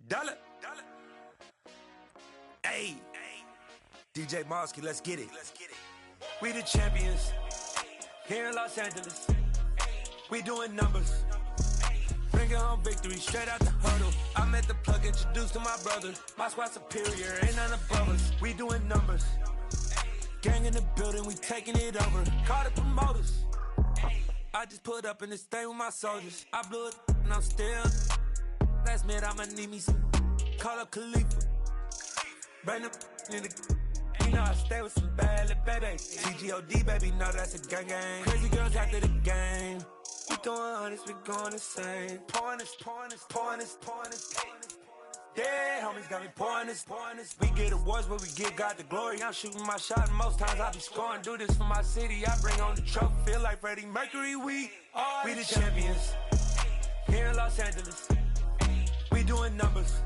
Dollar. Hey, DJ Mosky, let's get it. We the champions here in Los Angeles. We doing numbers. Bringing home victory straight out the huddle. I'm at the plug, introduced to my brother. My squad superior, ain't none above us. We doing numbers. Gang in the building, we taking it over. Call the promoters. I just put up in this thing with my soldiers. I blew it and I'm still. Last minute I'ma need me some. Call up Khalifa. Bring them in the. You know I stay with some bad little baby. TGOD baby, know that's a gang gang. Crazy girls after the game. We throwing hundreds, we going insane. Pouring this. Yeah, homies got me pouring this. We get awards, but we give God the glory. I'm shooting my shot, and most times I be scoring. Do this for my city, I bring on the trophy. Feel like Freddie Mercury, we the champions here in Los Angeles. We doing numbers.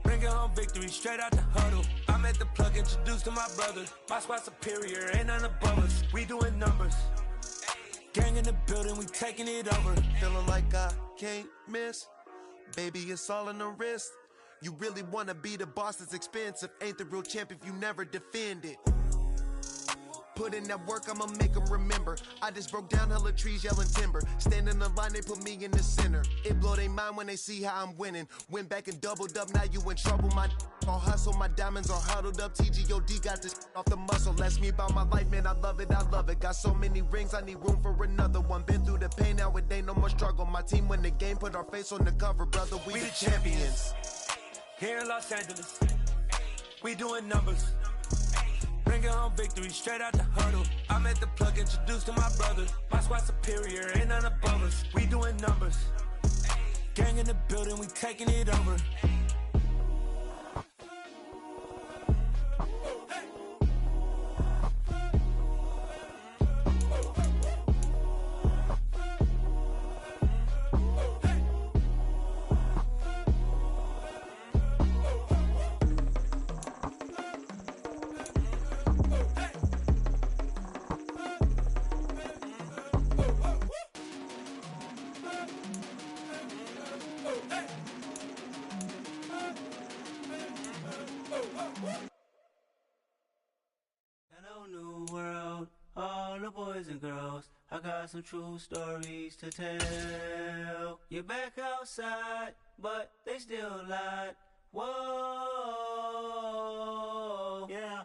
Bringing home victory straight out the huddle. I'm at the plug, introduced to my brother. My squad superior, ain't none above us. We doing numbers. Gang in the building, we taking it over. Feeling like I can't miss. Baby, it's all in the wrist. You really wanna be the boss, it's expensive. Ain't the real champ if you never defend it. Put in that work, I'ma make them remember. I just broke down hella trees, yelling timber. Stand in the line, they put me in the center. It blow their mind when they see how I'm winning. Went back and doubled up, now you in trouble. My all hustle, my diamonds are huddled up. TGOD got this off the muscle. Ask me about my life, man, I love it. Got so many rings, I need room for another one. Been through the pain, now it ain't no more struggle. My team win the game, put our face on the cover, brother. We the champions. Here in Los Angeles, we doing numbers. Bringing home victory straight out the huddle. I'm at the plug, introduced to my brother. My squad superior, ain't none above us. We doing numbers. Gang in the building, we taking it over. Hello, new world, all the boys and girls. I got some true stories to tell. You're back outside, but they still lied. Whoa, yeah.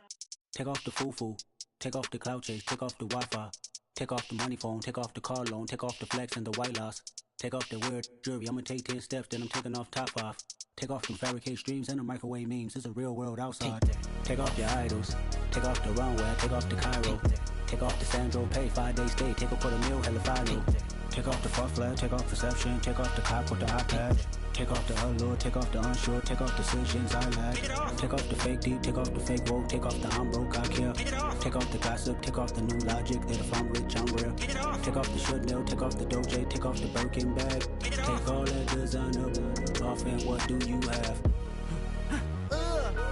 Take off the foo-foo, take off the cloud chase, take off the Wi-Fi. Take off the money phone, take off the car loan, take off the flex and the white loss. Take off the weird jewelry, I'ma take 10 steps, then I'm taking off top 5. Take off them fabricate streams and the microwave memes, it's a real world outside. Take off your idols, take off the runway, take off the Cairo. Take off the Sandro pay, 5-day stay, take off for the meal, hella final. Take off the fuck flag, take off perception, take off the cop with the iPad. Take off the allure, take off the unsure, take off decisions I lack. Take off the fake deep, take off the fake woke, take off the I'm broke, I care. Take off the gossip, take off the new logic, that if I'm rich, I'm real. Take off the should know, take off the doje, take off the Birkin bag. Take all that designer off and what do you have?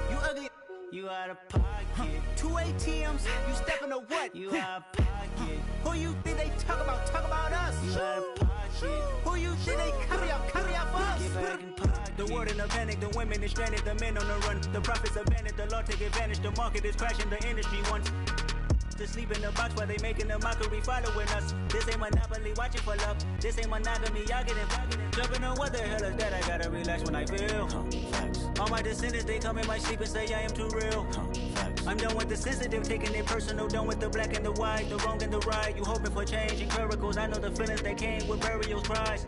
You ugly. You out of pocket. 2 ATMs, you stepping to what? You out of pocket. Who you think they talk about? Talk about us. You out of pocket. Who you think they carry up for us? Get back in pocket. The world in a panic, the women is stranded, the men on the run. The profits abandoned, the law take advantage. The market is crashing, the industry wants to sleep in the box while they making a mockery following us. This ain't monopoly, watching for love. This ain't monogamy, y'all getting jumping on what the hell is that? I gotta relax when I feel. All my descendants, they come in my sleep and say I am too real. I'm done with the sensitive, taking it personal. Done with the black and the white, the wrong and the right. You hoping for change and miracles. I know the feelings that came with burial cries.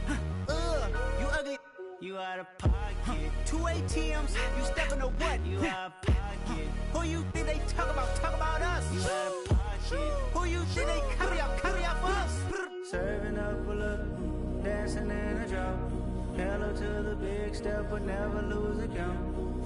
You ugly. You out of pocket. 2 ATMs, you stepping to what? You out of pocket. Who you think they talk about? Talk about us. You out of pocket. Who you think they carry up for us? Serving up a look, dancing in a drop. Hello to the big step, but never lose a count.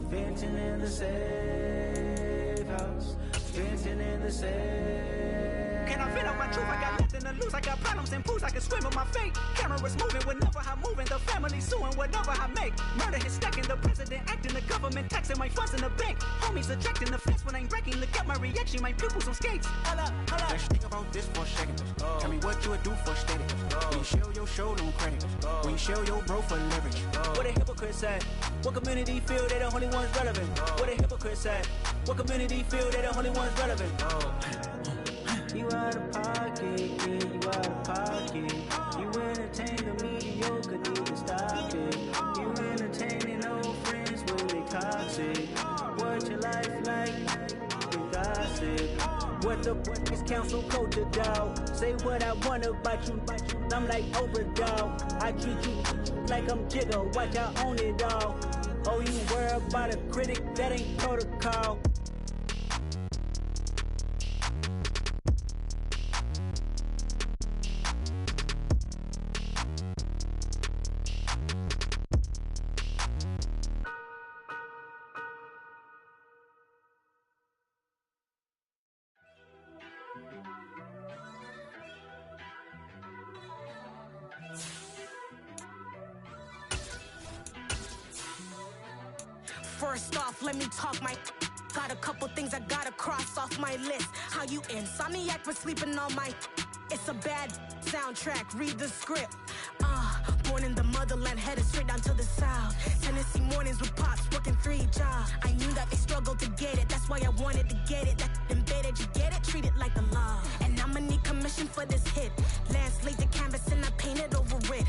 Venting in the safe house. Venting in the safe. Can I feel it when truth, I got nothing to lose. I got problems and pools, I can swim with my fate. Cameras moving whenever I'm moving. The family suing whatever I make. Murder is stacking, the president acting, the government taxing my funds in the bank. Homies ejecting the fence when I'm breaking. Look at my reaction, my pupils on skates. Hold up. Let's think about this for a second. Tell me what you would do for status. When you show your show, no credit. When you show your bro for leverage. What a hypocrite said. What community feel they the only ones relevant? What a hypocrite said. What community feel they the only ones relevant? You out of pocket, yeah, you out of pocket. You entertain the mediocre, need to stop it. You entertaining old friends when they toxic. What your life like? You gossip. What the fuck is council culture, dog? Say what I want about you. I'm like overdog. I treat you like I'm Jigga. Watch I own it all. Oh, you worry about a critic? That ain't protocol. First off, let me talk my. Got a couple things I gotta cross off my list. How you insomniac for sleeping on my. It's a bad soundtrack, read the script. Born in the motherland, headed straight down to the south. Tennessee mornings with pops, working 3 jobs. I knew that they struggled to get it, that's why I wanted to get it. That embedded, you get it, treat it like a law. And I'ma need commission for this hit. Lance laid the canvas and I painted over it.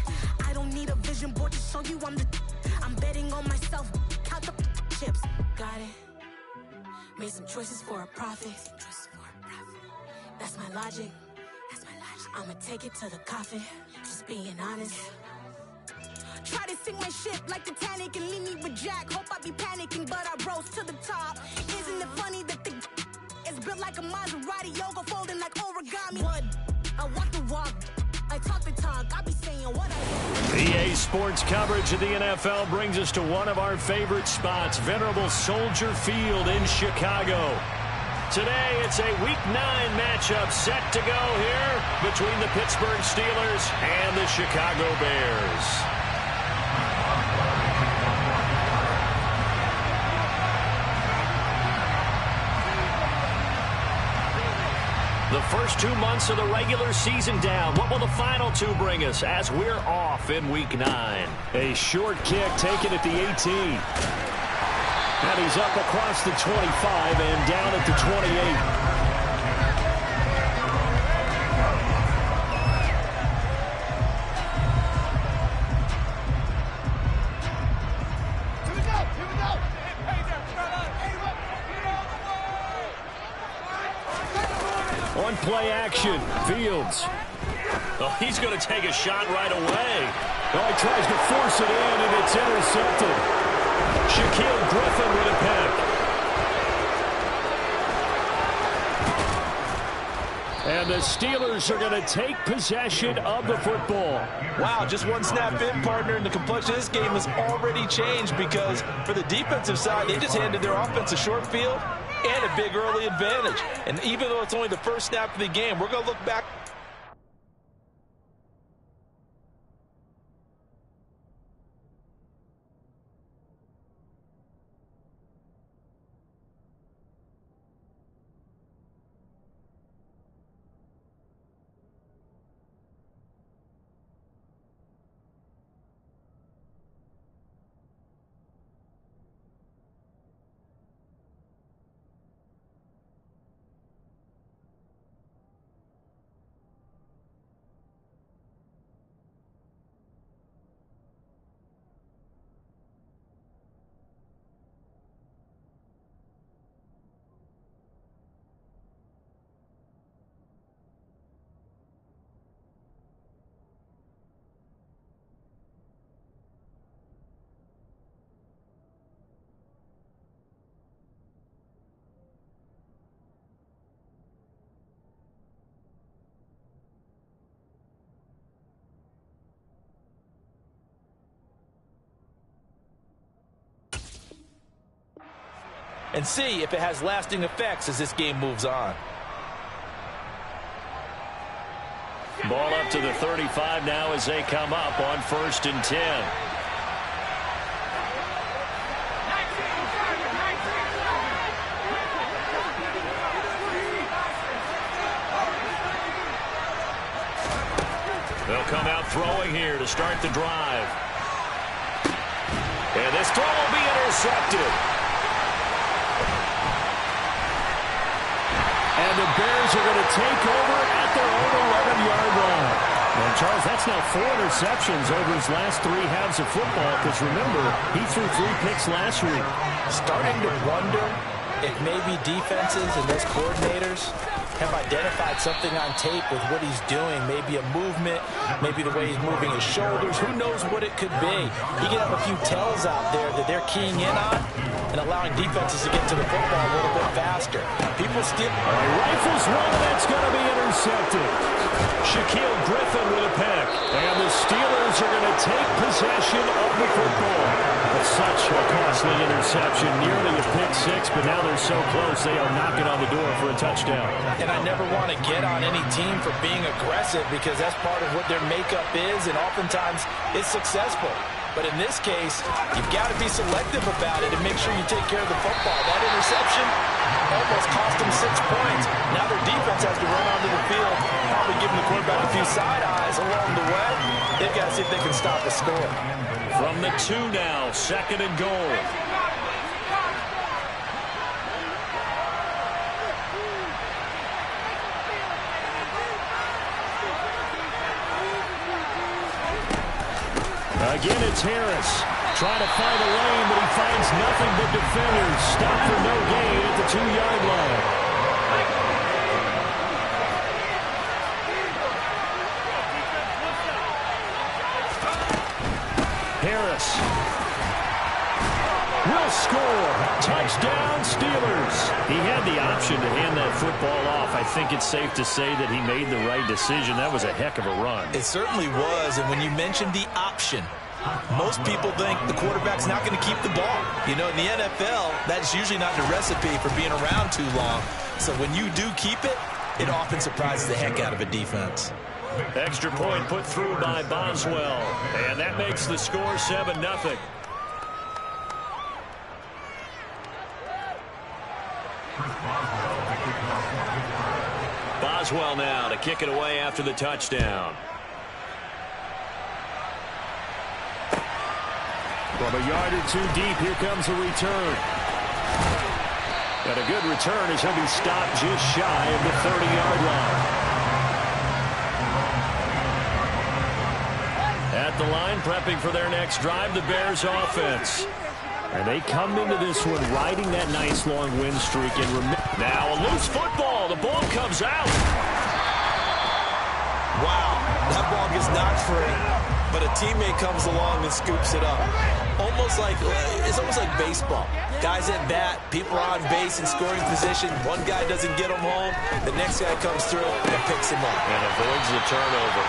I don't need a vision board to show you I'm betting on myself, count the chips. Got it. Made some choices for a profit. That's my logic. I'ma take it to the coffin. Just being honest. Try to sink my ship like Titanic and leave me with Jack. Hope I be panicking, but I rose to the top. Isn't it funny that the is built like a Maserati, yoga folding like origami? What? I walk the walk. I talk the talk. I be saying what I want. EA Sports coverage of the NFL brings us to one of our favorite spots, venerable Soldier Field in Chicago. Today, it's a Week 9 matchup set to go here between the Pittsburgh Steelers and the Chicago Bears. The first 2 months of the regular season down. What will the final 2 bring us as we're off in Week 9? A short kick taken at the 18. And he's up across the 25 and down at the 28. On play action, Fields. Oh, he's going to take a shot right away. Oh, he tries to force it in, and it's intercepted. Shaquille Griffin with a pick. And the Steelers are going to take possession of the football. Wow, just one snap in, partner, and the complexion of this game has already changed because for the defensive side, they just handed their offense a short field and a big early advantage. And even though it's only the first snap of the game, we're going to look back. And see if it has lasting effects as this game moves on. Ball up to the 35 now as they come up on 1st and 10. They'll come out throwing here to start the drive. And this throw will be intercepted. And the Bears are going to take over at their own 11-yard line. And, Charles, that's now 4 interceptions over his last 3 halves of football. Because, remember, he threw 3 picks last week. Starting to wonder if maybe defenses and those coordinators have identified something on tape with what he's doing. Maybe a movement, maybe the way he's moving his shoulders. Who knows what it could be? He could have a few tells out there that they're keying in on and allowing defenses to get to the football a little bit faster. People still... Rifles one, that's going to be intercepted. Shaquille Griffin with a pick. And the Steelers are going to take possession of the football. But such a costly interception. Nearly a pick 6, but now they're so close they are knocking on the door for a touchdown. And I never want to get on any team for being aggressive because that's part of what their makeup is, and oftentimes it's successful. But in this case, you've got to be selective about it and make sure you take care of the football. That interception almost cost them 6 points. Now their defense has to run onto the field, probably giving the quarterback a few side eyes along the way. They've got to see if they can stop the score. From the 2 now, 2nd and goal. Again, it's Harris trying to find a lane, but he finds nothing but defenders. Stopped for no gain at the 2-yard line. Harris will score. Touchdown, Steelers. He had the option to hand that football off. I think it's safe to say that he made the right decision. That was a heck of a run. It certainly was, and when you mentioned the option, most people think the quarterback's not going to keep the ball. You know, in the NFL, that's usually not the recipe for being around too long. So when you do keep it, it often surprises the heck out of a defense. Extra point put through by Boswell, and that makes the score 7-0. Boswell now to kick it away after the touchdown. From a yard or 2 deep, here comes a return. And a good return as he'll be stopped just shy of the 30-yard line. At the line, prepping for their next drive, the Bears offense. And they come into this one riding that nice long win streak. And now a loose football. The ball comes out. Wow, that ball gets knocked free, but a teammate comes along and scoops it up. It's almost like baseball. Guys at bat, people are on base in scoring position. One guy doesn't get him home. The next guy comes through and picks him up. And avoids the turnover.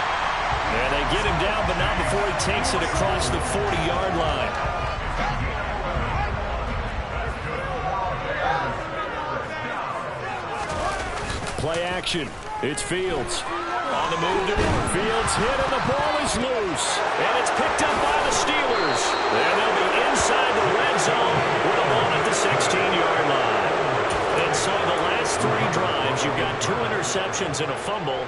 And they get him down, but not before he takes it across the 40-yard line. Play action. It's Fields. On the move to Fields hit, and the ball is loose. And it's picked up by the Steelers. And they'll be inside the red zone with the ball at the 16-yard line. And so the last 3 drives, you've got 2 interceptions and a fumble.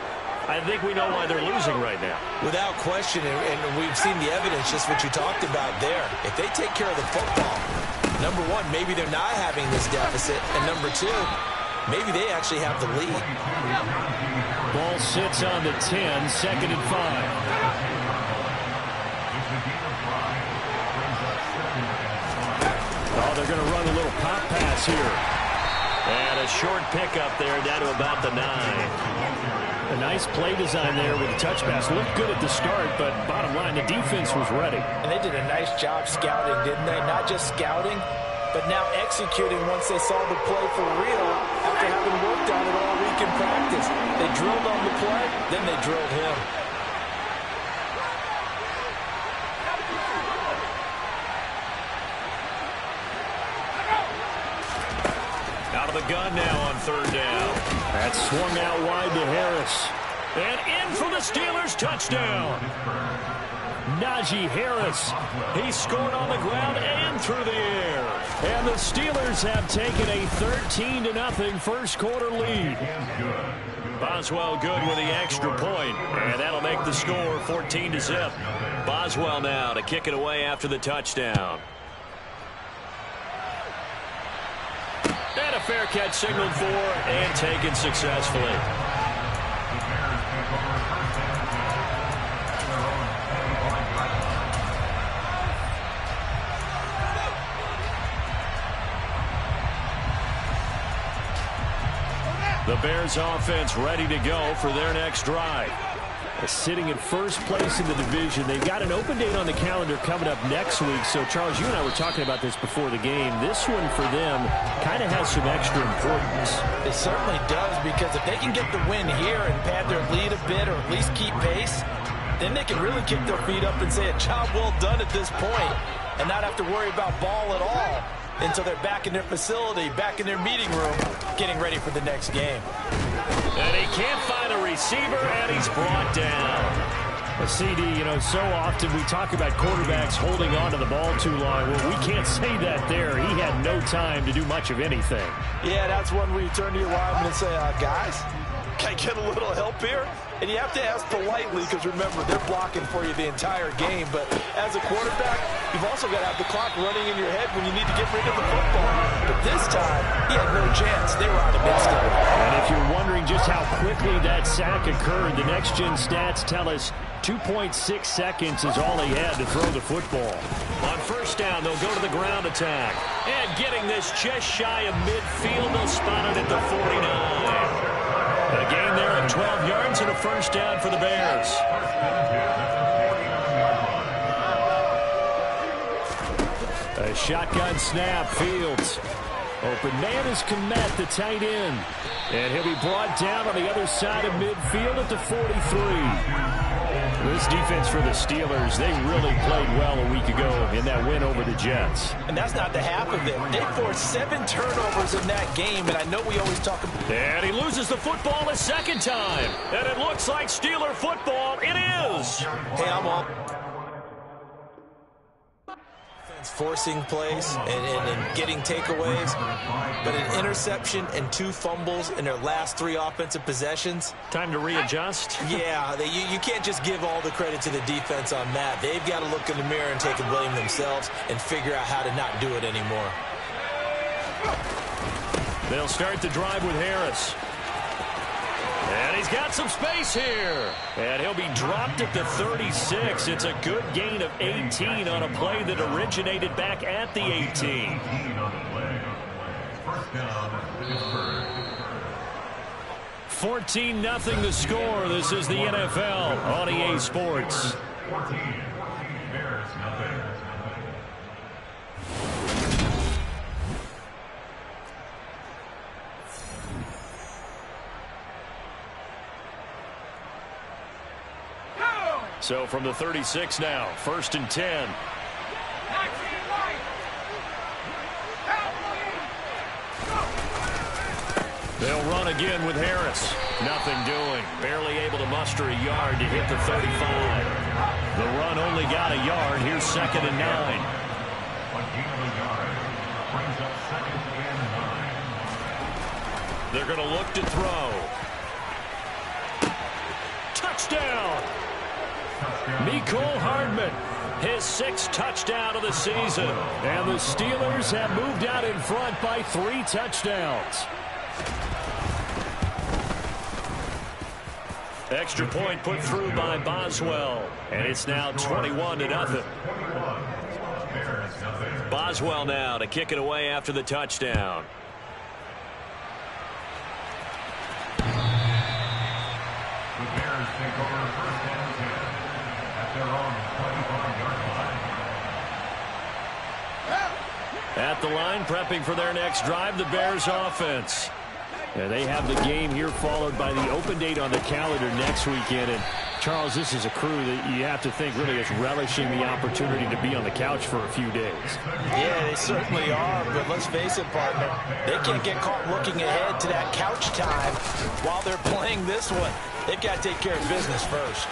I think we know why they're losing right now. Without question, and we've seen the evidence, just what you talked about there. If they take care of the football, number 1, maybe they're not having this deficit. And number 2, maybe they actually have the lead. Ball sits on the 10, 2nd and 5. Oh, they're going to run a little pop pass here. And a short pickup there down to about the 9. A nice play design there with the touch pass. Looked good at the start, but bottom line, the defense was ready. And they did a nice job scouting, didn't they? Not just scouting, but now executing once they saw the play for real after having worked on it all week in practice. They drilled on the play, then they drilled him. Out of the gun now on 3rd down. That's swung out wide to Harris. And in for the Steelers touchdown. Najee Harris, he scored on the ground and through the air. And the Steelers have taken a 13-0 first quarter lead. Boswell good with the extra point, and that'll make the score 14-0. Boswell now to kick it away after the touchdown. And a fair catch signaled for and taken successfully. The Bears offense ready to go for their next drive. Sitting in first place in the division. They've got an open date on the calendar coming up next week. So, Charles, you and I were talking about this before the game. This one for them kind of has some extra importance. It certainly does, because if they can get the win here and pad their lead a bit or at least keep pace, then they can really kick their feet up and say a job well done at this point and not have to worry about ball at all until they're back in their facility, back in their meeting room, getting ready for the next game. And he can't find a receiver, and he's brought down. A CD, so often we talk about quarterbacks holding on to the ball too long. Well, we can't say that there. He had no time to do much of anything. Yeah, that's one where you turn to your lineman and say, guys, can I get a little help here? And you have to ask politely, because remember, they're blocking for you the entire game. But as a quarterback, you've also got to have the clock running in your head when you need to get rid of the football. But this time, he had no chance. They were out of midst of it. And if you're wondering just how quickly that sack occurred, the next-gen stats tell us 2.6 seconds is all he had to throw the football. On first down, they'll go to the ground attack. And getting this just shy of midfield, they'll spot it at the 49. A gain there of 12 yards and a first down for the Bears. A shotgun snap, Fields. Open man is Komet, the tight end. And he'll be brought down on the other side of midfield at the 43. This defense for the Steelers, they really played well a week ago in that win over the Jets. And that's not the half of it. They forced 7 turnovers in that game, and I know we always talk about... And he loses the football a second time. And it looks like Steeler football. It is. Hey, I'm all... forcing plays and getting takeaways, but an interception and 2 fumbles in their last 3 offensive possessions. Time to readjust. Yeah, you can't just give all the credit to the defense on that. They've got to look in the mirror and take the blame themselves and figure out how to not do it anymore. They'll start the drive with Harris. And he's got some space here. And he'll be dropped at the 36. It's a good gain of 18 on a play that originated back at the 18. 14-0 the score. This is the NFL on EA Sports. So from the 36 now, 1st and 10. They'll run again with Harris. Nothing doing. Barely able to muster a yard to hit the 35. The run only got a yard. Here's 2nd and 9. They're going to look to throw. Touchdown! Mecole Hardman, his 6th touchdown of the season. And the Steelers have moved out in front by 3 touchdowns. Extra point put through by Boswell. And it's now 21-0. Boswell now to kick it away after the touchdown. The Bears take over 1st and 10 at their own 25-yard line. At the line, prepping for their next drive, the Bears offense. And they have the game here followed by the open date on the calendar next weekend. And Charles, this is a crew that you have to think really is relishing the opportunity to be on the couch for a few days. Yeah, they certainly are, but let's face it, partner, they can't get caught looking ahead to that couch time while they're playing this one. they've got to take care of business first.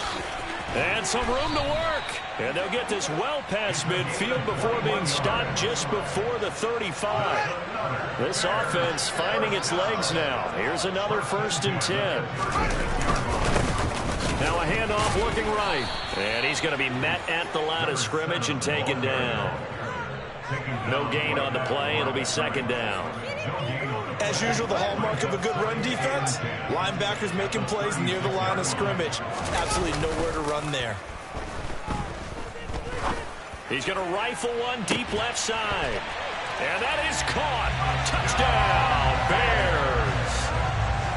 And some room to work. And they'll get this well past midfield before being stopped just before the 35. This offense finding its legs now. Here's another 1st and 10. Now a handoff looking right. And he's going to be met at the line of scrimmage and taken down. No gain on the play. It'll be 2nd down. As usual, the hallmark of a good run defense, linebackers making plays near the line of scrimmage. Absolutely nowhere to run there. He's going to rifle one deep left side. And that is caught. Touchdown, Bears.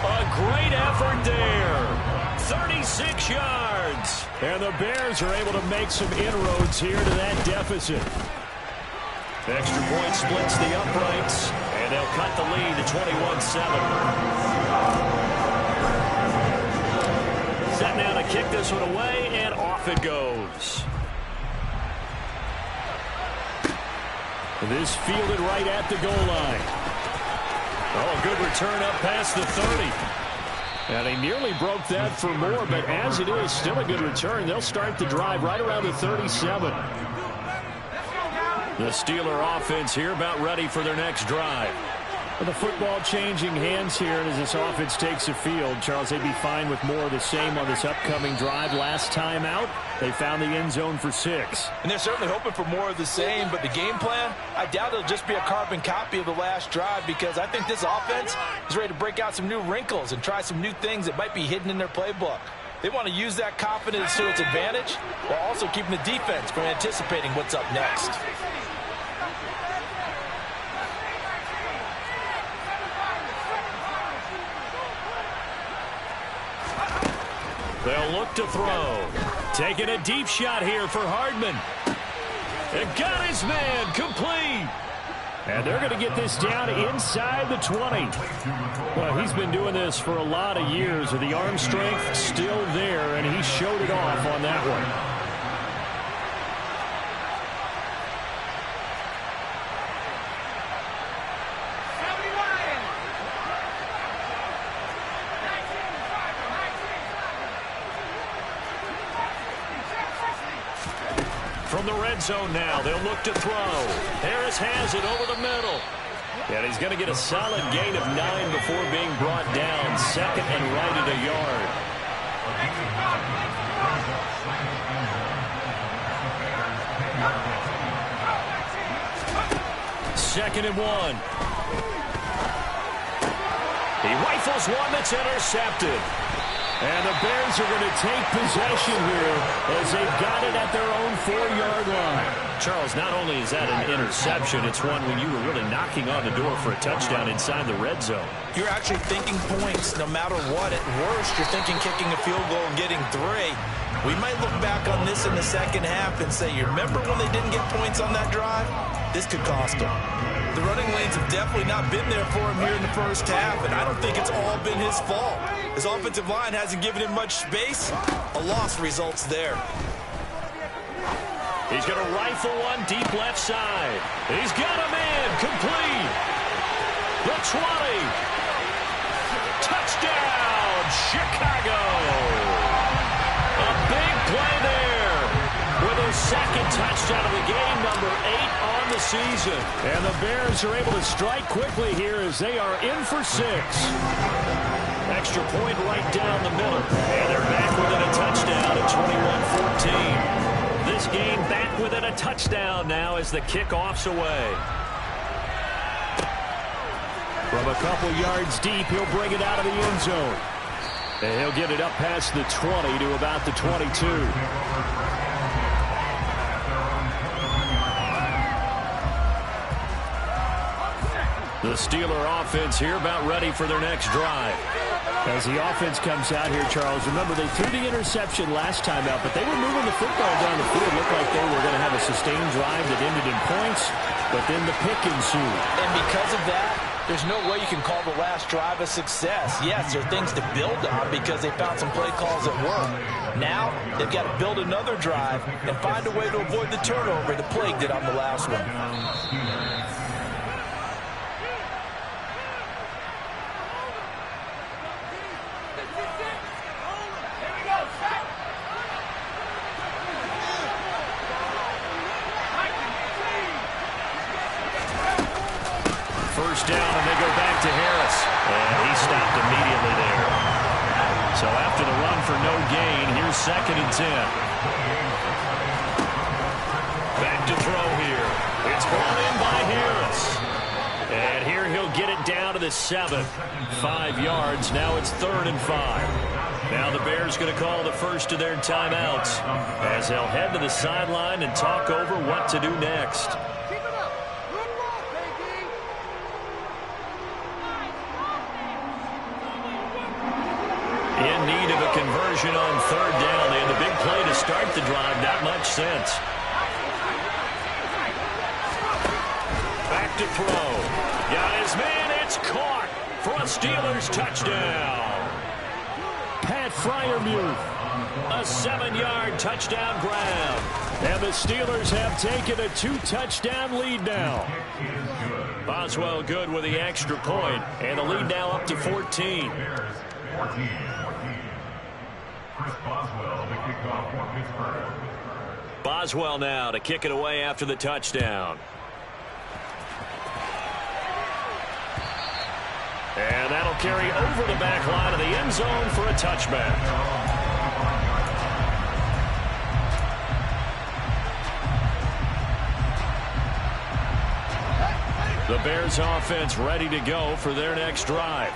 A great effort there. 36 yards. And the Bears are able to make some inroads here to that deficit. Extra point splits the uprights, and they'll cut the lead to 21-7. Set now to kick this one away, and off it goes. This fielded right at the goal line. Oh, good return up past the 30. And he nearly broke that for more, but as it is, still a good return. They'll start the drive right around the 37. The Steeler offense here about ready for their next drive. With the football changing hands here, and as this offense takes the field, Charles, they'd be fine with more of the same on this upcoming drive. Last time out, they found the end zone for 6. And they're certainly hoping for more of the same, but the game plan, I doubt it'll just be a carbon copy of the last drive, because I think this offense is ready to break out some new wrinkles and try some new things that might be hidden in their playbook. They want to use that confidence to its advantage while also keeping the defense from anticipating what's up next. They'll look to throw. Taking a deep shot here for Hardman. And got his man complete. And they're going to get this down inside the 20. Well, he's been doing this for a lot of years. With the arm strength still there, and he showed it off on that one. From the red zone now, they'll look to throw. Harris has it over the middle. And he's going to get a solid gain of 9 before being brought down. 2nd and right at a yard. 2nd and 1. He rifles one that's intercepted. And the Bears are going to take possession here as they've got it at their own 4-yard line. Charles, not only is that an interception, it's one when you were really knocking on the door for a touchdown inside the red zone. You're actually thinking points no matter what. At worst, you're thinking kicking a field goal and getting 3. We might look back on this in the second half and say, you remember when they didn't get points on that drive? This could cost them. The running lanes have definitely not been there for him here in the first half, and I don't think it's all been his fault. His offensive line hasn't given him much space. A loss results there. He's going to rifle one deep left side. He's got a man complete. The 20. Touchdown, Chicago. A big play there with a 2nd touchdown of the game, number 8 on the season. And the Bears are able to strike quickly here as they are in for 6. Extra point right down the middle. And they're back within a touchdown at 21-14. This game back within a touchdown now as the kickoff's away. From a couple yards deep, he'll bring it out of the end zone. And he'll get it up past the 20 to about the 22. The Steeler offense here about ready for their next drive. As the offense comes out here, Charles, remember they threw the interception last time out, but they were moving the football down the field. Looked like they were going to have a sustained drive that ended in points, but then the pick ensued. And because of that, there's no way you can call the last drive a success. Yes, there are things to build on because they found some play calls that work. Now, they've got to build another drive and find a way to avoid the turnover that plagued it on the last one. first down, and they go back to Harris. And he stopped immediately there. So after the run for no gain, here's 2nd and 10. Back to throw here. It's brought in by Harris. And here he'll get it down to the 7. 5 yards. Now it's 3rd and 5. Now the Bears going to call the first of their timeouts as they'll head to the sideline and talk over what to do next. In need of a conversion on 3rd down. They had the big play to start the drive. Not much sense. Back to throw. Got his man. It's caught for a Steelers touchdown. Pat Freiermuth. A 7-yard touchdown grab. And the Steelers have taken a 2-touchdown lead now. Boswell good with the extra point. And the lead now up to 14. Boswell now to kick it away after the touchdown. And that'll carry over the back line of the end zone for a touchback. The Bears offense ready to go for their next drive.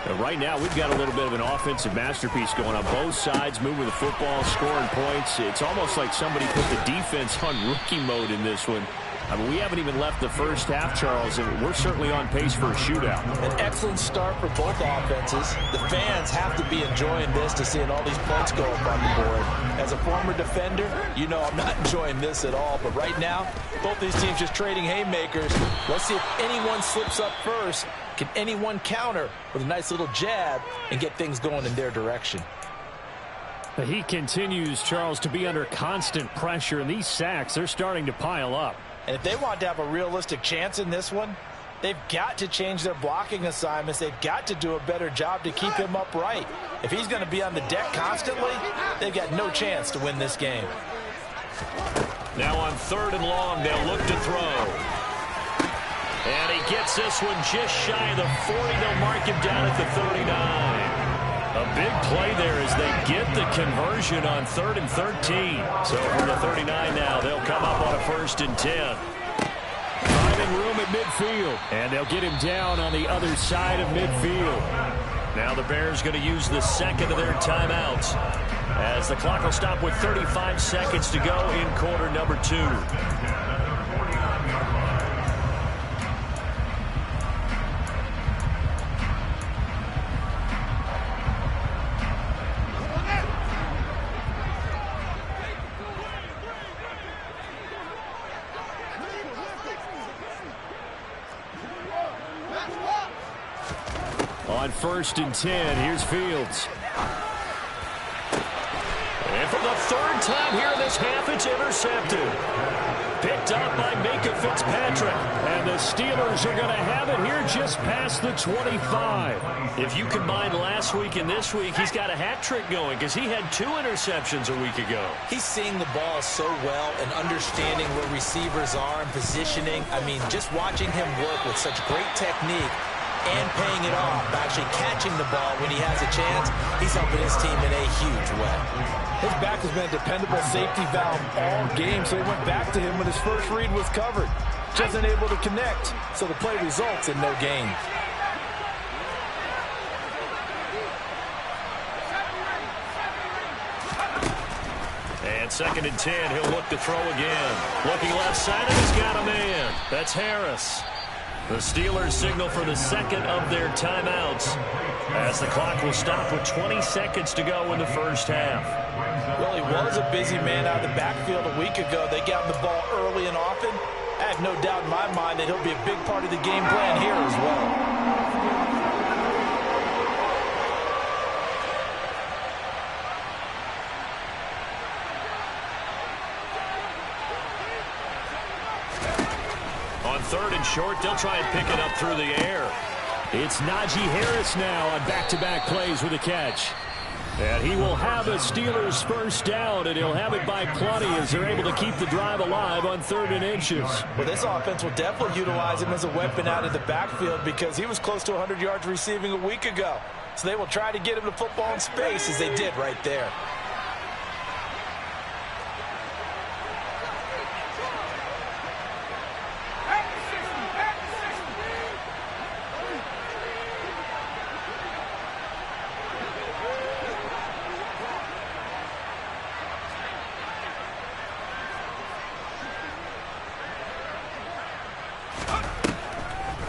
And right now, we've got a little bit of an offensive masterpiece going on both sides, moving the football, scoring points. It's almost like somebody put the defense on rookie mode in this one. I mean, we haven't even left the first half, Charles, and we're certainly on pace for a shootout. An excellent start for both offenses. The fans have to be enjoying this to seeing all these points go up on the board. As a former defender, you know I'm not enjoying this at all. But right now, both these teams just trading haymakers. Let's see if anyone slips up first. Can anyone counter with a nice little jab and get things going in their direction? He continues, Charles, to be under constant pressure, and these sacks, they're starting to pile up. And if they want to have a realistic chance in this one, they've got to change their blocking assignments. They've got to do a better job to keep him upright. If he's going to be on the deck constantly, they've got no chance to win this game. Now on 3rd and long, they'll look to throw. And he gets this one just shy of the 40. They'll mark him down at the 39. A big play there as they get the conversion on 3rd and 13. So from the 39 now, they'll come up on a 1st and 10. Finding room at midfield. And they'll get him down on the other side of midfield. Now the Bears going to use the 2nd of their timeouts as the clock will stop with 35 seconds to go in quarter number 2. On 1st and 10, here's Fields. And for the 3rd time here in this half, it's intercepted. Picked up by Micah Fitzpatrick. And the Steelers are going to have it here just past the 25. If you combine last week and this week, he's got a hat trick going because he had 2 interceptions a week ago. He's seeing the ball so well and understanding where receivers are and positioning. I mean, just watching him work with such great technique and paying it off, actually catching the ball when he has a chance, he's helping his team in a huge way. His back has been a dependable safety valve all game, so he went back to him when his first read was covered. Just unable to connect, so the play results in no gain. And 2nd and 10, he'll look to throw again. Looking left side, and he's got a man. That's Harris. The Steelers signal for the 2nd of their timeouts as the clock will stop with 20 seconds to go in the first half. Well, he was a busy man out of the backfield a week ago. They got him the ball early and often. I have no doubt in my mind that he'll be a big part of the game plan here as well. On 3rd and short, they'll try and pick it up through the air. It's Najee Harris now on back-to-back plays with a catch. And he will have a Steelers first down, and he'll have it by plenty as they're able to keep the drive alive on 3rd and inches. Well, this offense will definitely utilize him as a weapon out of the backfield because he was close to 100 yards receiving a week ago. So they will try to get him the football in space as they did right there.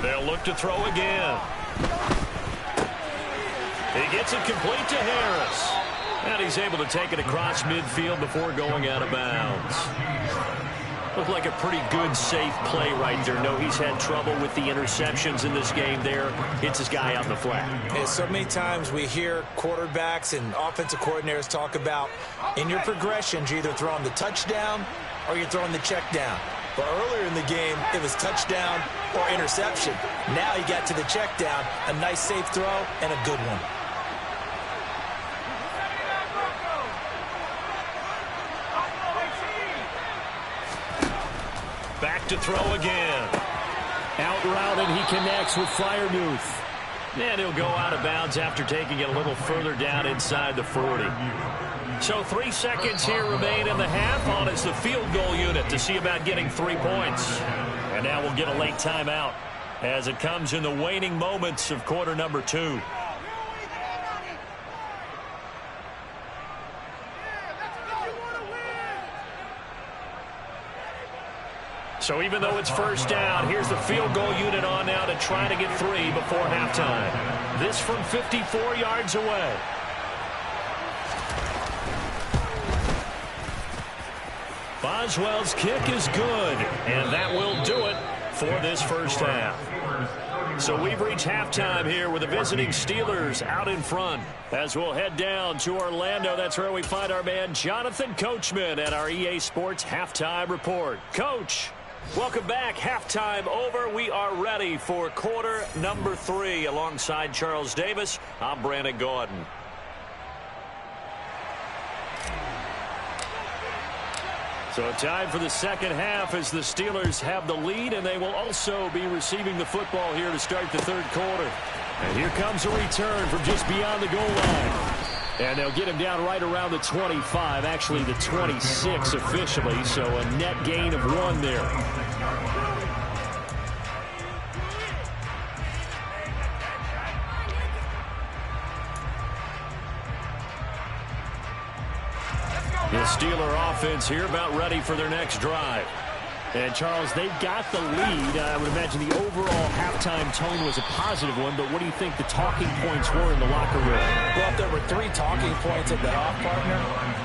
They'll look to throw again. He gets it complete to Harris. And he's able to take it across midfield before going out of bounds. Looked like a pretty good, safe play right there. No, he's had trouble with the interceptions in this game there. Hits his guy out in the flat. Yeah, so many times we hear quarterbacks and offensive coordinators talk about in your progressions, you're either throwing the touchdown or you're throwing the check down. But earlier in the game, it was touchdown or interception. Now he got to the check down, a nice safe throw, and a good one. Back to throw again. Out route, and he connects with Freiermuth. And he'll go out of bounds after taking it a little further down inside the 40. So 3 seconds here remain in the half. On is the field goal unit to see about getting 3 points. And now we'll get a late timeout as it comes in the waning moments of quarter number 2. So even though it's first down, here's the field goal unit on now to try to get 3 before halftime. This from 54 yards away. Boswell's kick is good, and that will do it for this first half. So we've reached halftime here with the visiting Steelers out in front. As we'll head down to Orlando, that's where we find our man Jonathan Coachman at our EA Sports Halftime Report. Coach, welcome back. Halftime over. We are ready for quarter number 3. Alongside Charles Davis, I'm Brandon Gordon. So time for the second half as the Steelers have the lead, and they will also be receiving the football here to start the third quarter. And here comes a return from just beyond the goal line. And they'll get him down right around the 25, actually the 26 officially, so a net gain of 1 there. The Steeler offense here about ready for their next drive. And, Charles, they've got the lead. I would imagine the overall halftime tone was a positive one, but what do you think the talking points were in the locker room? Well, if there were 3 talking points at the off partner,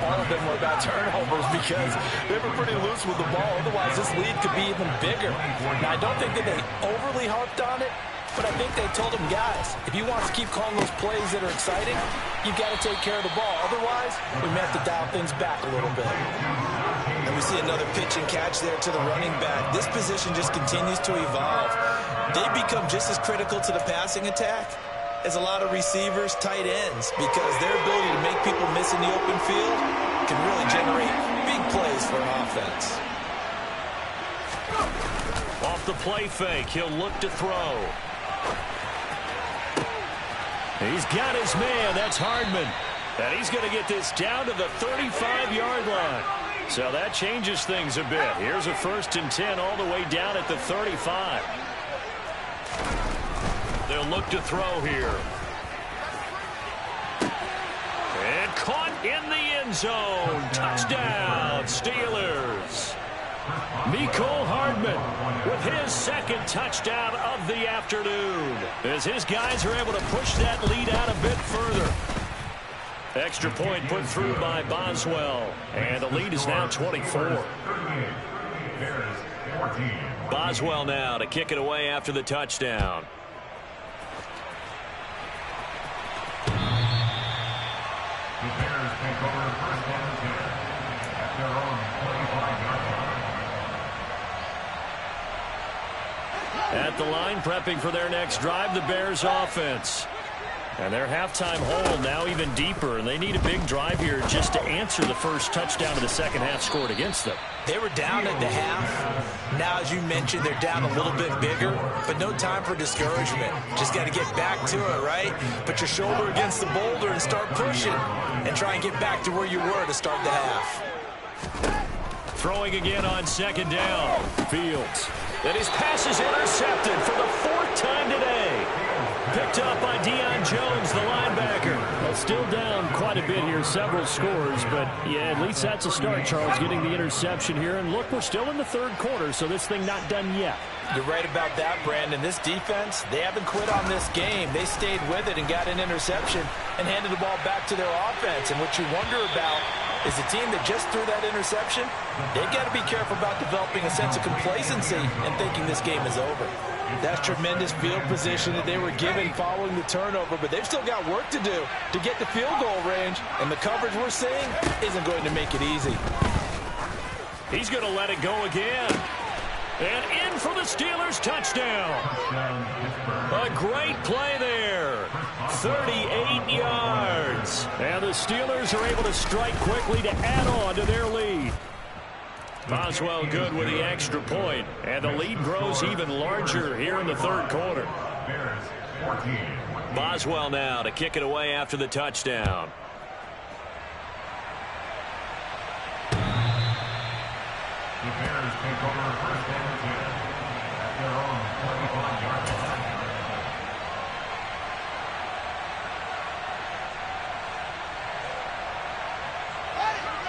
all of them were about turnovers because they were pretty loose with the ball. Otherwise, this lead could be even bigger. Now, I don't think that they overly harped on it, but I think they told them, guys, if you want to keep calling those plays that are exciting, you've got to take care of the ball. Otherwise, we may have to dial things back a little bit. And we see another pitch and catch there to the running back. This position just continues to evolve. They become just as critical to the passing attack as a lot of receivers, tight ends, because their ability to make people miss in the open field can really generate big plays for an offense. Off the play fake, he'll look to throw. He's got his man. That's Hardman. And he's going to get this down to the 35-yard line. So that changes things a bit. Here's a 1st and 10 all the way down at the 35. They'll look to throw here. And caught in the end zone. Touchdown, Steelers. Mecole Hardman with his 2nd touchdown of the afternoon as his guys are able to push that lead out a bit further. Extra point put through by Boswell, and the lead is now 24. Boswell now to kick it away after the touchdown. The Bears take over 1st and 10 at their own 25-yard line. At the line, prepping for their next drive, the Bears offense. And their halftime hole now even deeper, and they need a big drive here just to answer the first touchdown of the second half scored against them. They were down at the half. Now, as you mentioned, they're down a little bit bigger, but no time for discouragement. Just got to get back to it, right? Put your shoulder against the boulder and start pushing, and try and get back to where you were to start the half. Throwing again on second down. Fields. And his pass is intercepted for the fourth time today. Picked up by Deion Jones, the linebacker. Well, still down quite a bit here, several scores, but yeah, at least that's a start, Charles, getting the interception here. And look, we're still in the third quarter, so this thing not done yet. You're right about that, Brandon. This defense, they haven't quit on this game. They stayed with it and got an interception and handed the ball back to their offense. And what you wonder about is a team that just threw that interception, they've got to be careful about developing a sense of complacency and thinking this game is over. That's tremendous field position that they were given following the turnover, but they've still got work to do to get the field goal range, and the coverage we're seeing isn't going to make it easy. He's going to let it go again. And in for the Steelers touchdown. A great play there. 38 yards. And the Steelers are able to strike quickly to add on to their lead. Boswell good with the extra point, and the lead grows even larger here in the third quarter. Boswell now to kick it away after the touchdown. The Bears take over first and 10 at their own 25-yard line.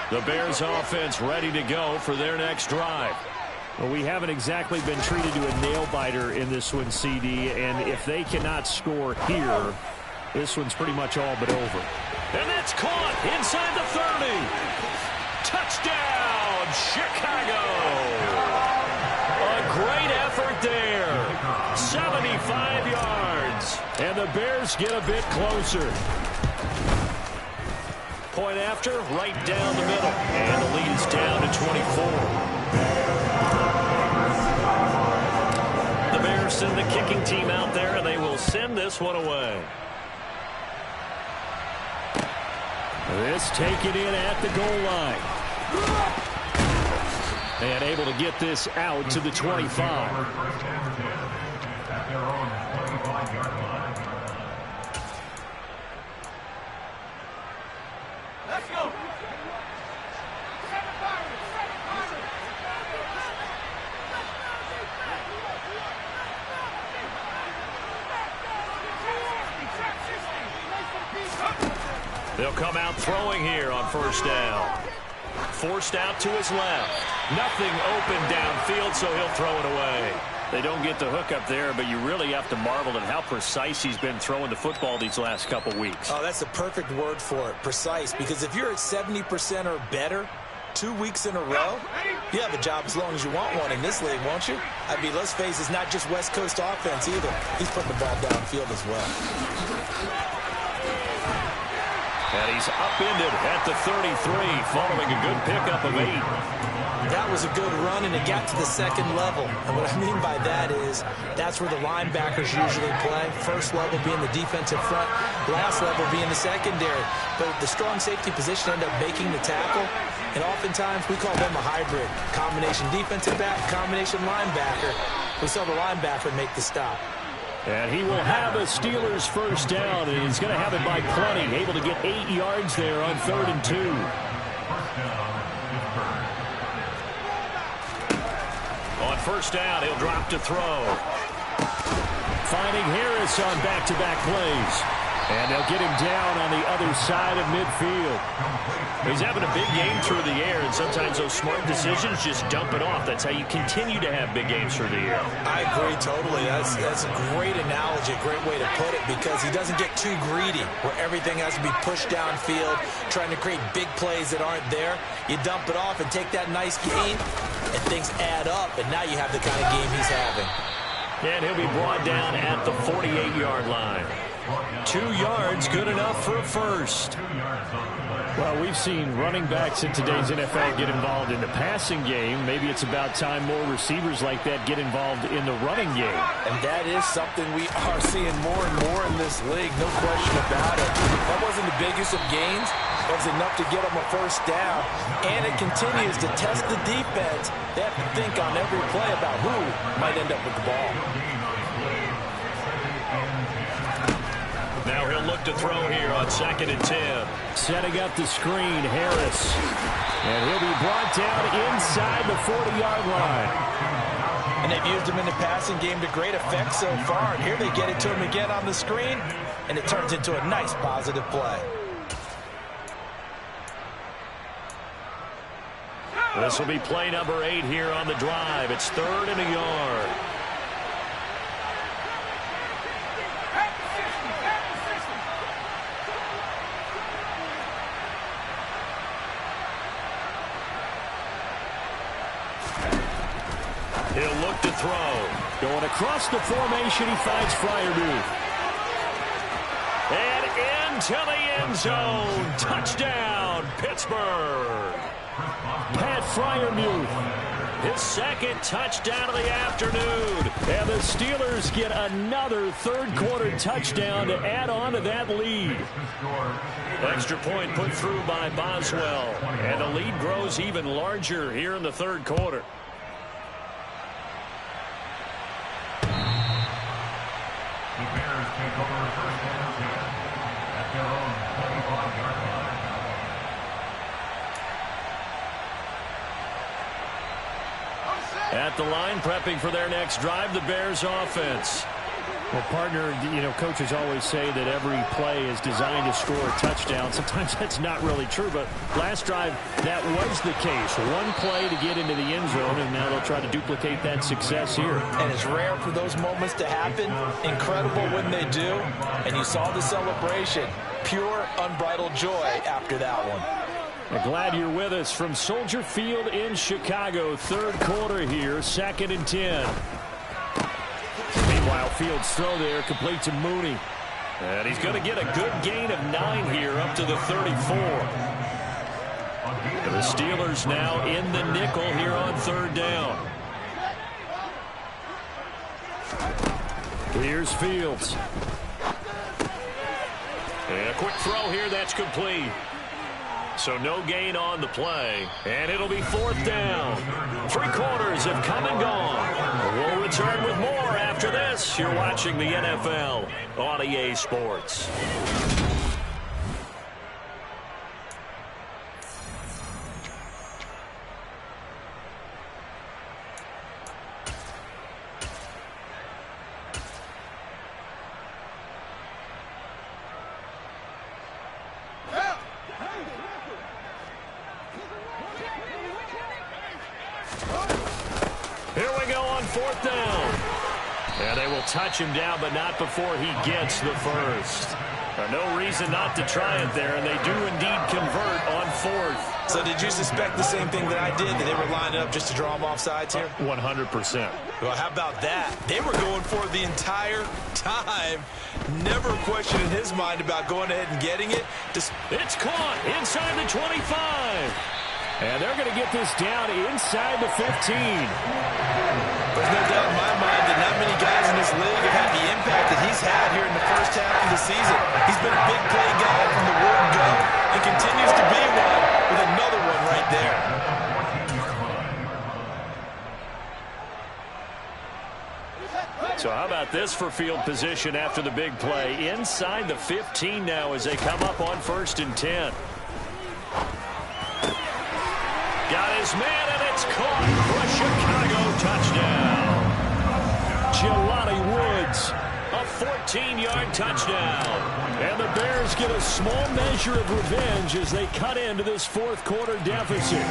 The Bears offense ready to go for their next drive. Well, we haven't exactly been treated to a nail-biter in this one, CD, and if they cannot score here, this one's pretty much all but over. And that's caught inside the 30. Touchdown, Chicago. A great effort there. 75 yards. And the Bears get a bit closer. Point after, right down the middle. And the lead is down to 24. The Bears send the kicking team out there, and they will send this one away. This taken in at the goal line. And able to get this out to the 25. At their own 25-yard line. Let's go. They'll come out throwing here on first down. Forced out to his left. Nothing open downfield, so he'll throw it away. They don't get the hook up there, but you really have to marvel at how precise he's been throwing the football these last couple weeks. Oh, that's the perfect word for it, precise. Because if you're at 70% or better 2 weeks in a row, you have a job as long as you want one in this league, won't you? I mean, let's face it, it's not just West Coast offense either. He's putting the ball downfield as well. And he's upended at the 33, following a good pickup of 8. That was a good run, and it got to the second level. And what I mean by that is that's where the linebackers usually play. First level being the defensive front, last level being the secondary. But the strong safety position ended up making the tackle, and oftentimes we call them a hybrid. Combination defensive back, combination linebacker. We saw the linebacker make the stop. And he will have a Steelers first down, and he's going to have it by plenty. Able to get 8 yards there on 3rd and 2. On first down, he'll drop to throw. Finding Harris on back-to-back plays. And they'll get him down on the other side of midfield. He's having a big game through the air, and sometimes those smart decisions just dump it off. That's how you continue to have big games through the air. I agree totally. That's a great analogy, a great way to put it, because he doesn't get too greedy where everything has to be pushed downfield, trying to create big plays that aren't there. You dump it off and take that nice gain, and things add up, and now you have the kind of game he's having. And he'll be brought down at the 48-yard line. 2 yards, good enough for a first. Well, we've seen running backs in today's NFL get involved in the passing game. Maybe it's about time more receivers like that get involved in the running game. And that is something we are seeing more and more in this league, no question about it. That wasn't the biggest of gains. It was enough to get them a first down. And it continues to test the defense. They have to think on every play about who might end up with the ball. Now he'll look to throw here on 2nd and 10. Setting up the screen, Harris. And he'll be brought down inside the 40-yard line. And they've used him in the passing game to great effect so far. And here they get it to him again on the screen, and it turns into a nice positive play. This will be play number 8 here on the drive. It's 3rd and a yard. He'll look to throw. Going across the formation, he finds Freiermuth. And into the end zone. Touchdown, Pittsburgh. Pat Freiermuth, his 2nd touchdown of the afternoon. And the Steelers get another third-quarter touchdown to add on to that lead. Extra point put through by Boswell. And the lead grows even larger here in the third quarter. The Bears take over 1st and 10 at their own 25-yard line. At the line, prepping for their next drive, the Bears offense. Well, partner, coaches always say that every play is designed to score a touchdown. Sometimes that's not really true, but last drive, that was the case. One play to get into the end zone, and now they'll try to duplicate that success here. And it's rare for those moments to happen. Incredible when they do. And you saw the celebration. Pure, unbridled joy after that one. I'm glad you're with us from Soldier Field in Chicago. Third quarter here, 2nd and 10. Meanwhile, Fields' throw there complete to Mooney. And he's going to get a good gain of 9 here up to the 34. And the Steelers now in the nickel here on 3rd down. Here's Fields. And a quick throw here, that's complete. So no gain on the play, and it'll be 4th down. 3 quarters have come and gone. We'll return with more after this. You're watching the NFL on EA Sports. Touch him down, but not before he gets the first. No reason not to try it there, and they do indeed convert on 4th. So did you suspect the same thing that I did, that they were lining up just to draw him off sides here? 100%. Well, how about that? They were going for it the entire time. Never a question in his mind about going ahead and getting it. It's caught inside the 25. And they're going to get this down inside the 15. There's no doubt in my mind that not many guys in this league have had the impact that he's had here in the first half of the season. He's been a big play guy from the word go and continues to be one with another one right there. So how about this for field position after the big play? Inside the 15 now as they come up on 1st and 10. Got his man, and it's caught for a Chicago touchdown. Jelani Woods, a 14-yard touchdown. And the Bears get a small measure of revenge as they cut into this 4th quarter deficit.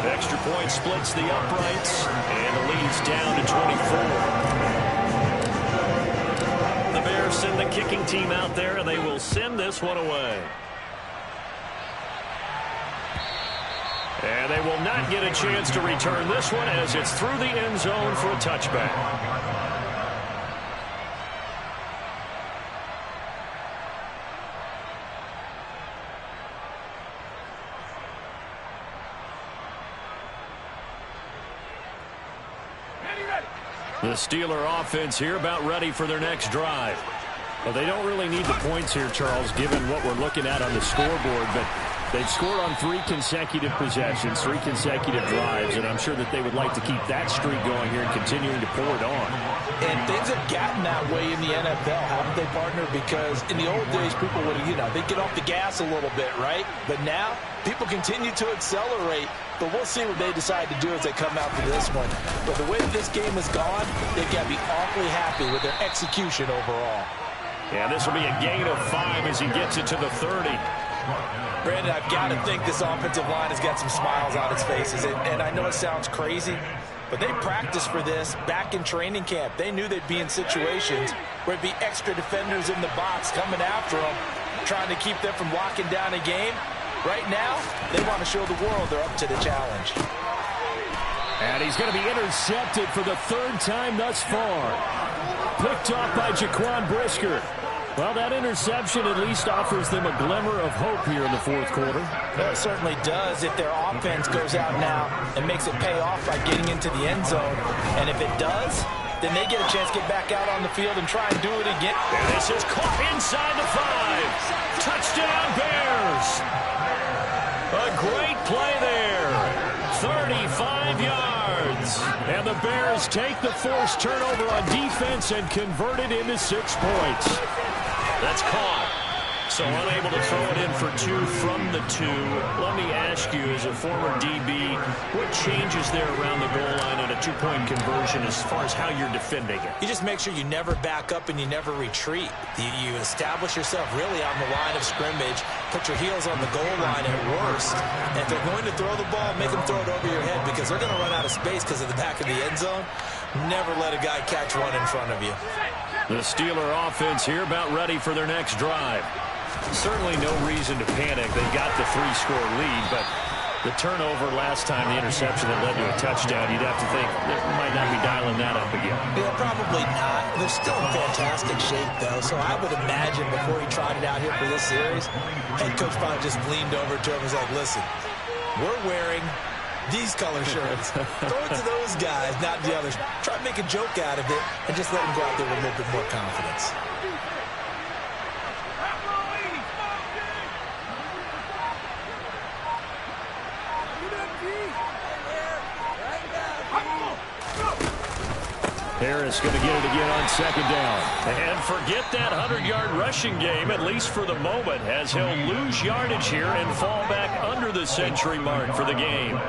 Extra point splits the uprights, and the lead's down to 24. The Bears send the kicking team out there, and they will send this one away. And they will not get a chance to return this one as it's through the end zone for a touchback. The Steeler offense here about ready for their next drive. Well, they don't really need the points here, Charles, given what we're looking at on the scoreboard, but they've scored on 3 consecutive possessions, 3 consecutive drives, and I'm sure that they would like to keep that streak going here and continuing to pour it on. And things have gotten that way in the NFL, haven't they, partner? Because in the old days, people would, they'd get off the gas a little bit, right? But now, people continue to accelerate, but we'll see what they decide to do as they come out for this one. But the way that this game has gone, they've got to be awfully happy with their execution overall. Yeah, this will be a gain of 5 as he gets it to the 30. Brandon, I've got to think this offensive line has got some smiles on its faces. And I know it sounds crazy, but they practiced for this back in training camp. They knew they'd be in situations where it'd be extra defenders in the box coming after them, trying to keep them from locking down a game. Right now, they want to show the world they're up to the challenge. And he's going to be intercepted for the 3rd time thus far. Picked off by Jaquan Brisker. Well, that interception at least offers them a glimmer of hope here in the 4th quarter. Well, it certainly does if their offense goes out now and makes it pay off by getting into the end zone. And if it does, then they get a chance to get back out on the field and try and do it again. And this is caught inside the 5. Touchdown, Bears. A great play there. 35 yards. And the Bears take the forced turnover on defense and convert it into 6 points. That's caught. So unable to throw it in for 2 from the 2. Let me ask you, as a former DB, what changes there around the goal line on a 2-point conversion as far as how you're defending it? You just make sure you never back up and you never retreat. You establish yourself really on the line of scrimmage, put your heels on the goal line at worst. And if they're going to throw the ball, make them throw it over your head because they're going to run out of space because of the back of the end zone. Never let a guy catch one in front of you. The Steeler offense here about ready for their next drive. Certainly no reason to panic. They got the 3-score lead, but the turnover last time, the interception that led to a touchdown, you'd have to think they might not be dialing that up again. Yeah, probably not. They're still in fantastic shape, though, so I would imagine before he tried it out here for this series, head coach probably just leaned over to him and was like, listen, we're wearing these color shirts. Throw it to those guys, not the others. Try to make a joke out of it and just let them go out there with a little bit more confidence. Harris going to get it again on 2nd down. And forget that 100-yard rushing game, at least for the moment, as he'll lose yardage here and fall back under the century mark for the game.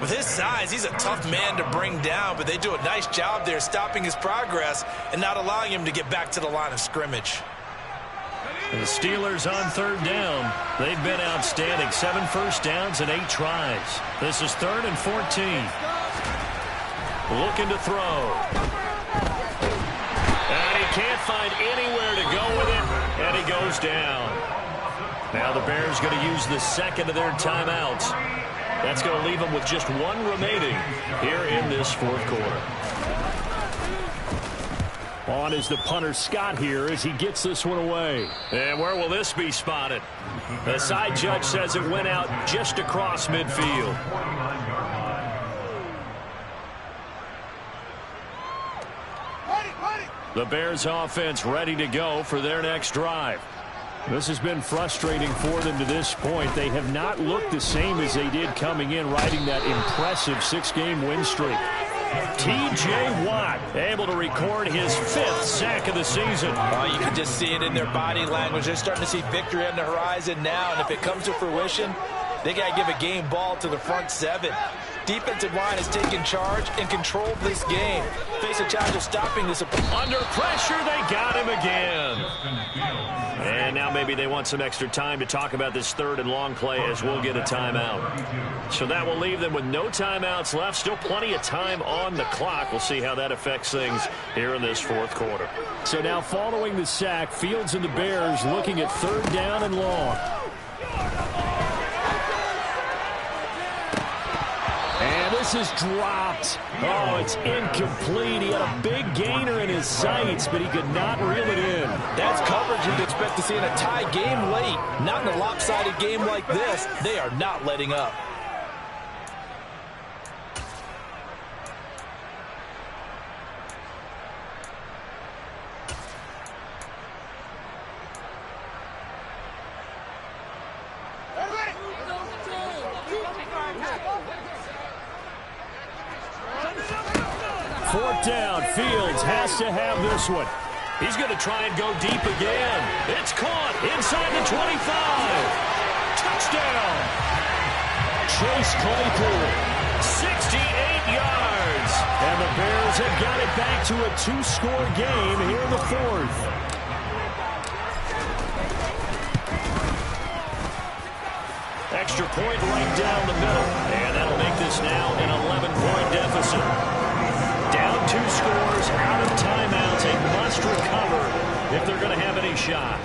With his size, he's a tough man to bring down, but they do a nice job there stopping his progress and not allowing him to get back to the line of scrimmage. And the Steelers on 3rd down. They've been outstanding. 7 first downs and 8 tries. This is 3rd and 14. Looking to throw. And he can't find anywhere to go with it, and he goes down. Now the Bears going to use the 2nd of their timeouts. That's going to leave them with just 1 remaining here in this 4th quarter. On is the punter Scott here as he gets this one away. And where will this be spotted? The side judge says it went out just across midfield. The Bears offense ready to go for their next drive. This has been frustrating for them to this point. They have not looked the same as they did coming in, riding that impressive 6-game win streak. T.J. Watt able to record his 5th sack of the season. You can just see it in their body language. They're starting to see victory on the horizon now, and if it comes to fruition, they got to give a game ball to the front 7. Defensive line has taken charge and controlled this game. Face a challenge of stopping this. Under pressure, they got him again. And now maybe they want some extra time to talk about this 3rd and long play as we'll get a timeout. So that will leave them with no timeouts left. Still plenty of time on the clock. We'll see how that affects things here in this 4th quarter. So now following the sack, Fields and the Bears looking at 3rd down and long. And this is dropped. Oh, it's incomplete. He had a big gainer in his sights, but he could not reel it in. That's coverage you'd expect to see in a tie game late. Not in a lopsided game like this. They are not letting up. Fourth down. Fields has to have this one. He's going to try and go deep again. It's caught inside the 25. Touchdown. Chase Claypool, 68 yards. And the Bears have got it back to a 2-score game here in the fourth. Extra point right down the middle. And that'll make this now an 11-point deficit. Down 2 scores, out of timeouts, a must recover if they're going to have any shot.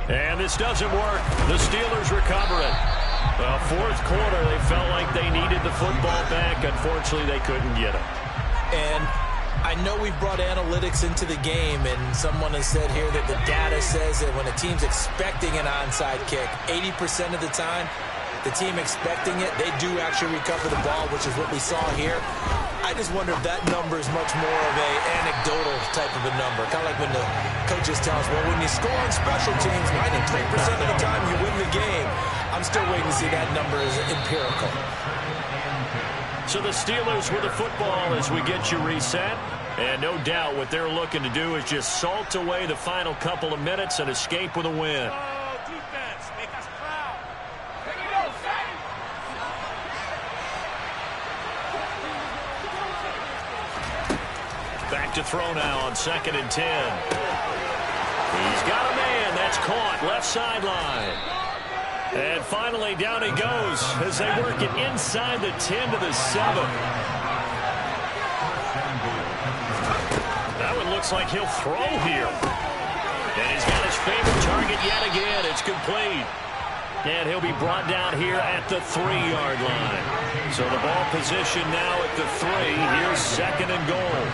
And this doesn't work. The Steelers recover it. Well, fourth quarter, they felt like they needed the football back. Unfortunately, they couldn't get it. And I know we've brought analytics into the game, and someone has said here that the data says that when a team's expecting an onside kick, 80% of the time, the team expecting it, they do actually recover the ball, which is what we saw here. I just wonder if that number is much more of a anecdotal type of a number. Kind of like when the coaches tell us, well, when you score on special teams, 93% of the time you win the game. I'm still waiting to see that number is empirical. So the Steelers with the football as we get you reset. And no doubt what they're looking to do is just salt away the final couple of minutes and escape with a win. Back to throw now on 2nd and 10. He's got a man. That's caught. Left sideline. And finally, down he goes as they work it inside the 10 to the 7. That one looks like he'll throw here. And he's got his favorite target yet again. It's complete. And he'll be brought down here at the 3-yard line. So the ball position now at the 3. Here's 2nd and goal.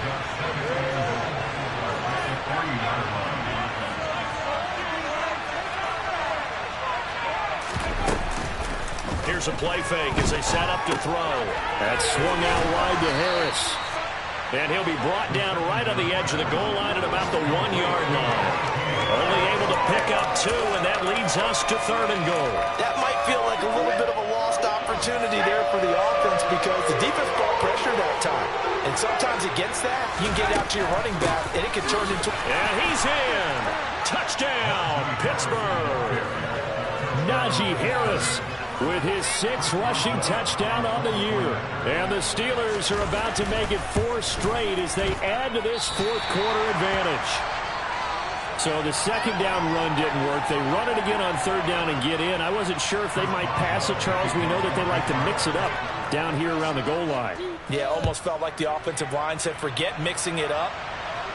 Here's a play fake as they set up to throw. That's swung out wide to Harris. And he'll be brought down right on the edge of the goal line at about the 1-yard line. Only able to pick up 2, and that leads us to 3rd and goal. That might feel like a little bit of a lost opportunity there for the offense because the defense brought pressure that time. And sometimes against that, you can get out to your running back, and it can turn into... And he's in. Touchdown, Pittsburgh. Najee Harris with his 6th rushing touchdown on the year. And the Steelers are about to make it 4 straight as they add to this fourth quarter advantage. So the 2nd down run didn't work. They run it again on 3rd down and get in. I wasn't sure if they might pass it, Charles. We know that they like to mix it up down here around the goal line. Yeah, almost felt like the offensive line said, forget mixing it up.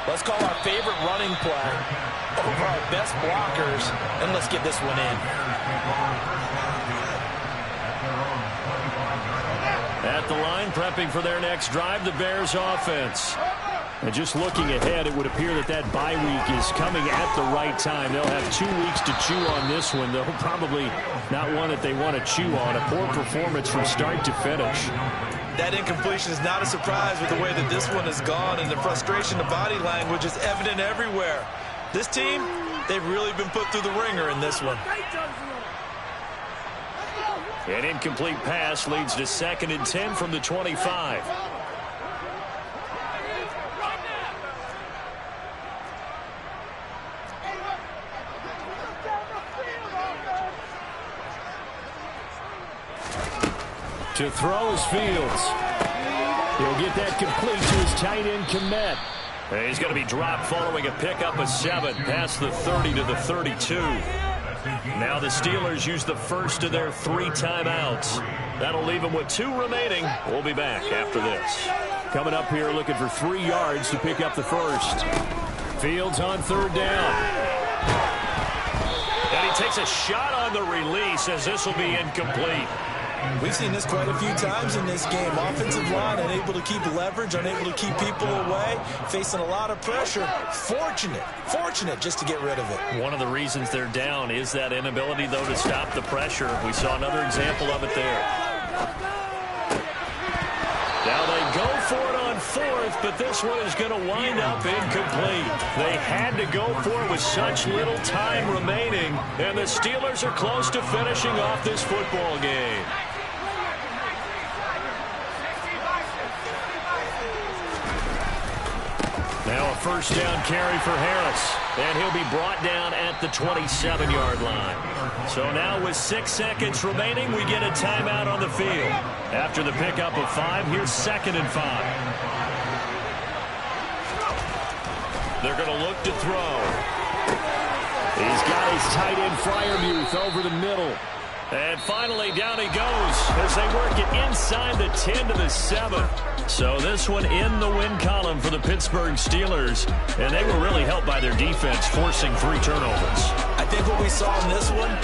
Let's call our favorite running play over our best blockers, and let's get this one in. At the line, prepping for their next drive, the Bears offense. And just looking ahead, it would appear that that bye week is coming at the right time. They'll have 2 weeks to chew on this one. They'll probably not one that they want to chew on. A poor performance from start to finish. That incompletion is not a surprise with the way that this one has gone, and the frustration, the body language is evident everywhere. This team, they've really been put through the ringer in this one. An incomplete pass leads to 2nd and 10 from the 25. To throw is Fields. He'll get that complete to his tight end, Kmet. And he's going to be dropped following a pickup of 7 past the 30 to the 32. Now the Steelers use the first of their 3 timeouts. That'll leave them with 2 remaining. We'll be back after this. Coming up here looking for 3 yards to pick up the first. Fields on 3rd down. And he takes a shot on the release as this will be incomplete. We've seen this quite a few times in this game. Offensive line unable to keep leverage, unable to keep people away, facing a lot of pressure. Fortunate just to get rid of it. One of the reasons they're down is that inability, though, to stop the pressure. We saw another example of it there. Now they go for it on 4th, but this one is going to wind up incomplete. They had to go for it with such little time remaining, and the Steelers are close to finishing off this football game. Now a first down carry for Harris, and he'll be brought down at the 27-yard line. So now with 6 seconds remaining, we get a timeout on the field. After the pickup of 5, here's 2nd and 5. They're going to look to throw. He's got his tight end Freiermuth over the middle. And finally, down he goes as they work it inside the 10 to the 7. So this one in the win column for the Pittsburgh Steelers. And they were really helped by their defense, forcing 3 turnovers. I think what we saw in this one,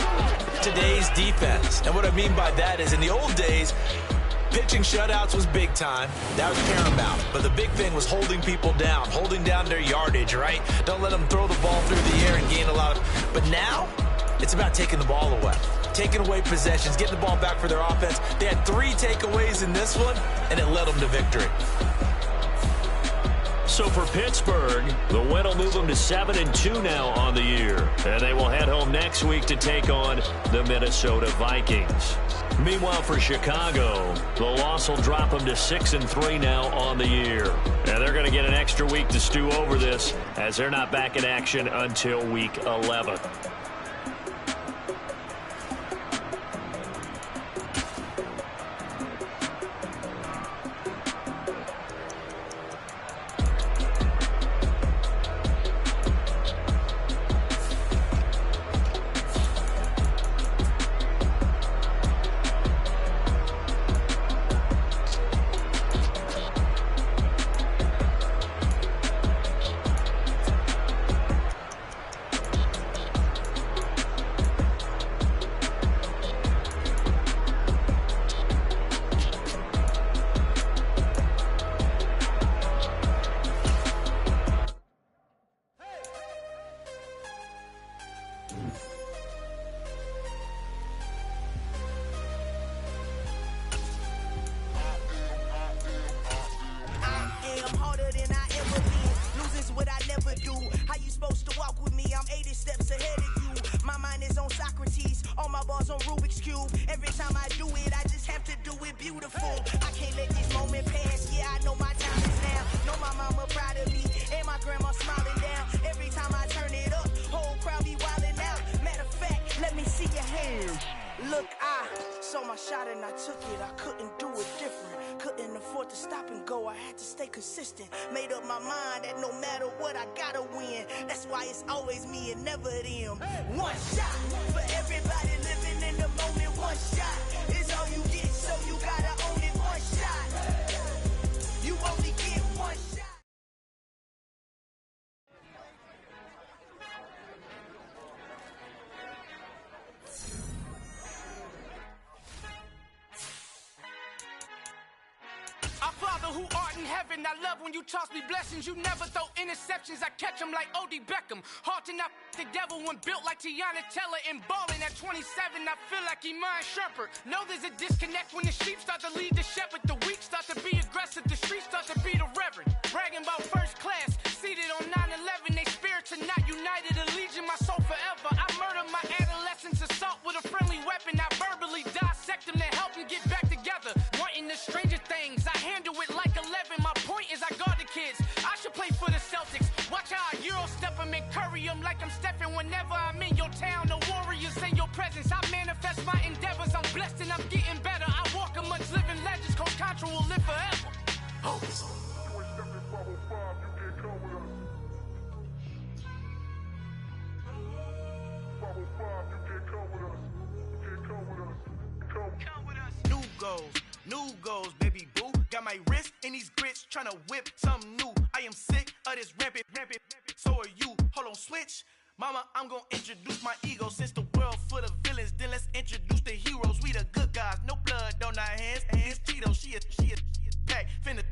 today's defense. And what I mean by that is in the old days, pitching shutouts was big time. That was paramount. But the big thing was holding people down, holding down their yardage, right? Don't let them throw the ball through the air and gain a lot of... But now, it's about taking the ball away. Taking away possessions, getting the ball back for their offense. They had 3 takeaways in this one, and it led them to victory. So for Pittsburgh, the win will move them to 7-2 now on the year. And they will head home next week to take on the Minnesota Vikings. Meanwhile, for Chicago, the loss will drop them to 6-3 now on the year. And they're going to get an extra week to stew over this, as they're not back in action until week 11. Consistent, made up my mind that no matter what I gotta win. That's why it's always me and never them. One shot for everybody living in the moment. One shot is all you get, so you gotta own it. One shot, you only get one shot. Our Father who art in heaven, I love when you toss me blessings. You never throw interceptions, I catch them like O.D. Beckham. Hard to knock the devil when built like Tiana Teller. And balling at 27, I feel like Iman Shumpert. Know there's a disconnect when the sheep start to lead the shepherd. The weak start to be aggressive, the streets start to be the reverend. Bragging about first class, seated on 9/11. They spirits are not united, allegiance my soul forever. I murder my adolescence, assault with a friendly weapon. I verbally dissect them to help them get back together. Wanting the stranger things, I handle it like 11. My point is I guard the kids. I should play for the Celtics. Watch how I Euro step them and curry them like I'm stepping. Whenever I'm in your town, the warriors in your presence. I manifest my endeavors. I'm blessed and I'm getting better. I walk amongst living legends. Coach Contra will live forever. Oh. New goals, baby boo. Got my wrist in these grits, tryna whip something new. I am sick of this rampant. So are you. Hold on, switch. Mama, I'm gonna introduce my ego. Since the world full of villains, then let's introduce the heroes. We the good guys, no blood on our hands. Tito, she a pack. Finna